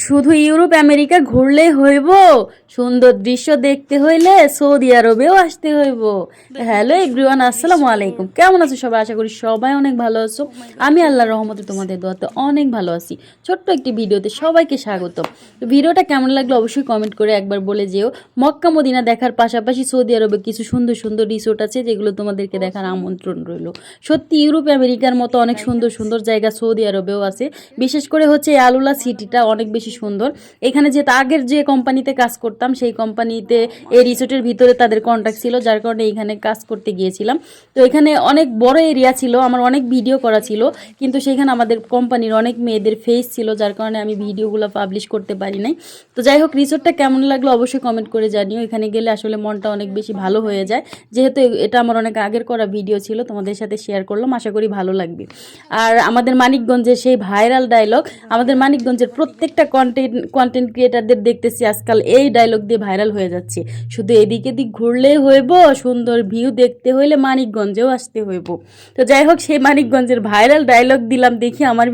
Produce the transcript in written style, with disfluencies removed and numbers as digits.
শুধু Europe America ঘুরলে হইব, সুন্দর দৃশ্য দেখতে হইলে সৌদি আরবেও আসতে হইব। হ্যালো এভরিওয়ান, আসসালামু আলাইকুম। কেমন আছো সবাই? আশা করি সবাই অনেক ভালো আছো। আমি আল্লাহর রহমতে তোমাদের দোয়াতে অনেক ভালো আছি। ছোট্ট একটি ভিডিওতে সবাইকে স্বাগত। তো ভিডিওটা কেমন লাগলো অবশ্যই কমেন্ট করে একবার বলে যেও। মক্কা মদিনা দেখার পাশাপাশি সৌদি আরবে কিছু সুন্দর সুন্দর রিসোর্ট আছে যেগুলো তোমাদেরকে দেখার আমন্ত্রণ রইল। সত্যি ইউরোপ আমেরিকার মতো অনেক সুন্দর সুন্দর জায়গা সৌদি আরবেও আছে। বিশেষ করে হচ্ছে এই আলুলা সিটিটা অনেক বেশি সুন্দর। এখানে যেহেতু আগের যে কোম্পানিতে কাজ করতাম সেই কোম্পানিতে এই রিসোর্টের ভিতরে তাদের কন্ট্যাক্ট ছিল, যার কারণে এখানে কাজ করতে গিয়েছিলাম। তো এখানে অনেক বড় এরিয়া ছিল, আমার অনেক ভিডিও করা ছিল, কিন্তু সেখানে আমাদের কোম্পানির অনেক মেয়েদের ফেস ছিল, যার কারণে আমি ভিডিওগুলো পাবলিশ করতে পারি নাই। তো যাই হোক, রিসোর্টটা কেমন লাগলো অবশ্যই কমেন্ট করে জানিও। এখানে গেলে আসলে মনটা অনেক বেশি ভালো হয়ে যায়, যেহেতু এটা আমার অনেক আগের করা ভিডিও ছিল, তোমাদের সাথে শেয়ার করলাম, আশা করি ভালো লাগবে। আর আমাদের মানিকগঞ্জের সেই ভাইরাল ডায়লগ, আমাদের মানিকগঞ্জের প্রত্যেকটা কন্টেন্ট ক্রিয়েটারদের দেখতেছি আজকাল এই ডায়লগ দিয়ে ভাইরাল হয়ে যাচ্ছে। শুধু এদিক এদিক ঘুরলেই হইব, সুন্দর ভিউ দেখতে হইলে মানিকগঞ্জেও আসতে হইব। তো যাই হোক, সেই মানিকগঞ্জের ভাইরাল ডায়লগ দিলাম, দেখি আমার